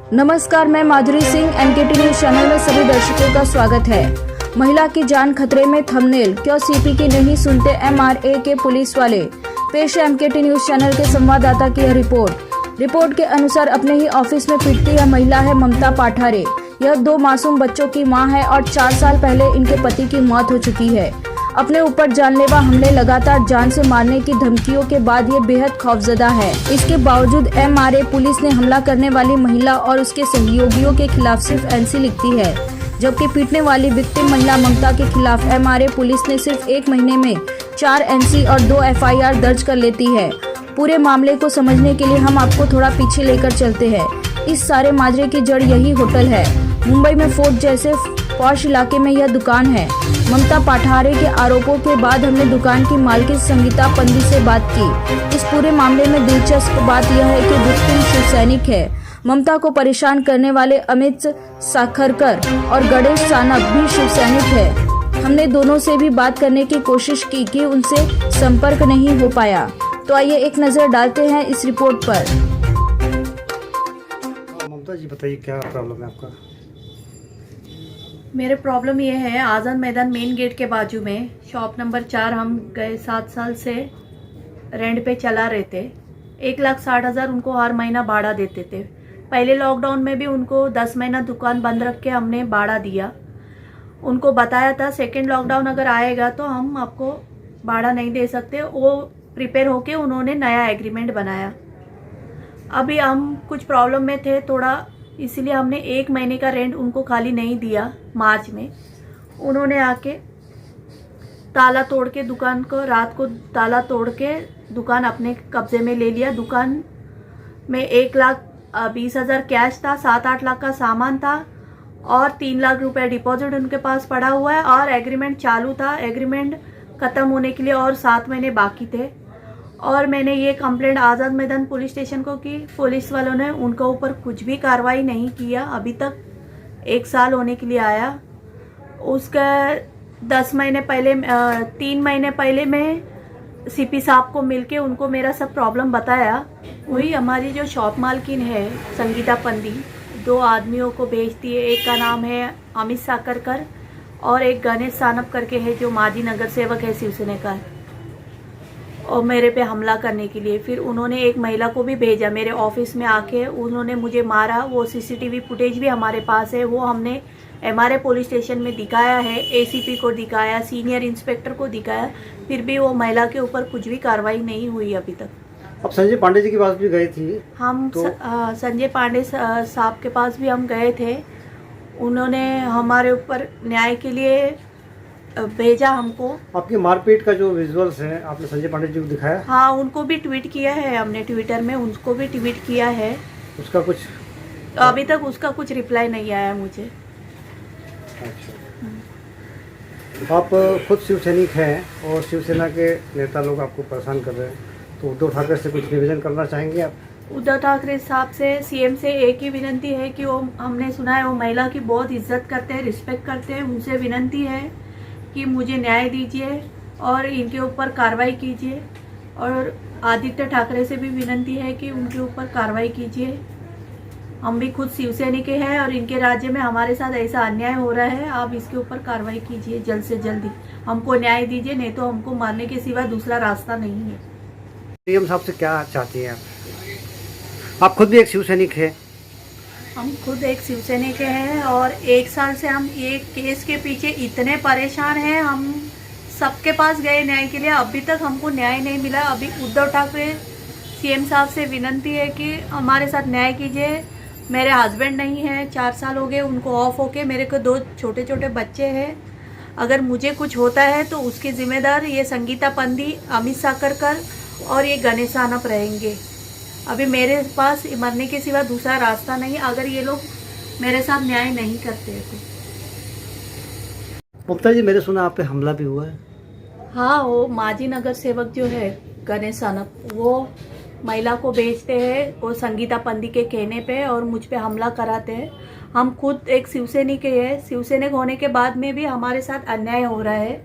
नमस्कार, मैं माधुरी Singh. NKT news channel में सभी दर्शकों का स्वागत है। महिला की जान खतरे में, थंबनेल क्यों सीपी की नहीं सुनते एमआरए के पुलिस वाले। पेश है एनकेटी न्यूज चैनल के संवाददाता की यह रिपोर्ट के अनुसार अपने ही ऑफिस में पिटती यह महिला है ममता पाठारे। यह 2 मासूम बच्चों की मां है और 4 साल पहले इनके पति की मौत हो चुकी है। अपने ऊपर जानलेवा हमले, लगातार जान से मारने की धमकियों के बाद ये बेहद खौफजदा है। इसके बावजूद एमआरए पुलिस ने हमला करने वाली महिला और उसके सहयोगियों के खिलाफ सिर्फ एनसी लिखती है, जबकि पीटने वाली विक्टिम महिला ममता के खिलाफ एमआरए पुलिस ने सिर्फ 1 महीने में 4 एनसी और 2 एफआईआर दर्ज कर लेती है। पूरे मामले को समझने के लिए हम आपको थोड़ा पीछे लेकर चलते हैं। इस सारे माजरे की जड़ यही होटल है। मुंबई में फोर्ट जैसे पॉश इलाके में यह दुकान है। ममता पाठारे के आरोपों के बाद हमने दुकान की मालकिन संगीता पंदी से बात की। इस पूरे मामले में दिलचस्प बात यह है कि विक्टिम शिव सैनिक है। ममता को परेशान करने वाले अमित साखरकर और गणेश सानप भी शिव सैनिक है। हमने दोनों से भी बात करने की कोशिश की कि उनसे संपर्क नहीं हो पाया। तो आइए एक नजर डालते हैं इस रिपोर्ट पर। ममता जी बताइए, क्या प्रॉब्लम है आपका? मेरे प्रॉब्लम ये है, आज़ाद मैदान मेन गेट के बाजू में शॉप नंबर 4 हम गए 7 साल से रेंट पे चला रहे थे। 1,60,000 उनको हर महीना भाड़ा देते थे। पहले लॉकडाउन में भी उनको 10 महीना दुकान बंद रख के हमने भाड़ा दिया। उनको बताया था सेकेंड लॉकडाउन अगर आएगा तो हम आपको भाड़ा नहीं दे सकते। वो प्रिपेयर होके उन्होंने नया एग्रीमेंट बनाया। अभी हम कुछ प्रॉब्लम में थे थोड़ा, इसलिए हमने 1 महीने का रेंट उनको खाली नहीं दिया। मार्च में उन्होंने आके ताला तोड़ के दुकान को, रात को ताला तोड़ के दुकान अपने कब्जे में ले लिया। दुकान में 1,20,000 कैश था, 7-8 लाख का सामान था और 3 लाख रुपए डिपॉजिट उनके पास पड़ा हुआ है और एग्रीमेंट चालू था। एग्रीमेंट ख़त्म होने के लिए और 7 महीने बाकी थे। और मैंने ये कंप्लेंट आज़ाद मैदान पुलिस स्टेशन को की। पुलिस वालों ने उनके ऊपर कुछ भी कार्रवाई नहीं किया। अभी तक 1 साल होने के लिए आया। उसका 3 महीने पहले मैं सीपी साहब को मिलके उनको मेरा सब प्रॉब्लम बताया। वही हमारी जो शॉप मालकिन है संगीता पंदी, 2 आदमियों को भेजती है। एक का नाम है अमित साखरकर और एक गणेश सानप करके है, जो माजी नगर सेवक है शिवसेना का, और मेरे पे हमला करने के लिए। फिर उन्होंने एक महिला को भी भेजा मेरे ऑफिस में आके, उन्होंने मुझे मारा। वो सीसीटीवी फुटेज भी हमारे पास है, वो हमने एमआरए पुलिस स्टेशन में दिखाया है, एसीपी को दिखाया, सीनियर इंस्पेक्टर को दिखाया। फिर भी वो महिला के ऊपर कुछ भी कार्रवाई नहीं हुई अभी तक। अब संजय पांडे जी के पास भी गई थी हम तो... संजय पांडे साहब के पास भी हम गए थे। उन्होंने हमारे ऊपर न्याय के लिए भेजा हमको। आपकी मारपीट का जो विजुअल्स है आपने संजय पांडे जी को दिखाया? हाँ, उनको भी ट्वीट किया है हमने, ट्विटर में उनको भी ट्वीट किया है। उसका कुछ अभी तक उसका कुछ रिप्लाई नहीं आया मुझे। अच्छा, आप खुद शिव सैनिक हैं और शिवसेना के नेता लोग आपको परेशान कर रहे हैं, तो उद्धव ठाकरे से कुछ निवेदन करना चाहेंगे आप? उद्धव ठाकरे साहब से, सीएम से एक ही विनती है कि वो, हमने सुना है वो महिला की बहुत इज्जत करते हैं, रिस्पेक्ट करते हैं। उनसे विनती है कि मुझे न्याय दीजिए और इनके ऊपर कार्रवाई कीजिए। और आदित्य ठाकरे से भी विनती है कि उनके ऊपर कार्रवाई कीजिए। हम भी खुद शिवसैनिक हैं और इनके राज्य में हमारे साथ ऐसा अन्याय हो रहा है। आप इसके ऊपर कार्रवाई कीजिए जल्द से जल्दी, हमको न्याय दीजिए, नहीं तो हमको मारने के सिवा दूसरा रास्ता नहीं है। सीएम साहब से क्या चाहती हैं आप खुद भी एक शिवसैनिक है? हम खुद एक शिवसैनिक हैं और 1 साल से हम एक केस के पीछे इतने परेशान हैं। हम सबके पास गए न्याय के लिए, अभी तक हमको न्याय नहीं मिला। अभी उद्धव ठाकरे सीएम साहब से विनती है कि हमारे साथ न्याय कीजिए। मेरे हस्बैंड नहीं है, 4 साल हो गए उनको ऑफ होके। मेरे को 2 छोटे छोटे बच्चे हैं। अगर मुझे कुछ होता है तो उसके जिम्मेदार ये संगीता पंदी, अमित साखरकर और ये गणेश सानप रहेंगे। अभी मेरे पास मरने के सिवा दूसरा रास्ता नहीं, अगर ये लोग मेरे साथ न्याय नहीं करते तो। ममता जी, मैंने सुना आप पे हमला भी हुआ है? हाँ, वो माजी नगर सेवक जो है गणेश सानप, वो महिला को भेजते हैं, वो संगीता पंदी के कहने पे, और मुझ पे हमला कराते हैं। हम खुद एक शिवसैनिक है, शिवसैनिक होने के बाद में भी हमारे साथ अन्याय हो रहा है।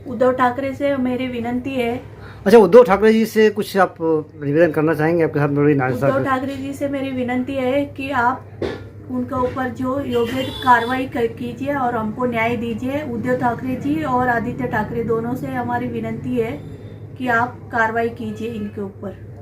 उद्धव ठाकरे से मेरी विनती है अच्छा, उद्धव ठाकरे जी से कुछ आप निवेदन करना चाहेंगे? आपके साथ बड़ी नाराजगी। उद्धव ठाकरे जी से मेरी विनती है कि आप उनके ऊपर जो योग्य कार्रवाई कीजिए और हमको न्याय दीजिए। उद्धव ठाकरे जी और आदित्य ठाकरे दोनों से हमारी विनती है कि आप कार्रवाई कीजिए इनके ऊपर।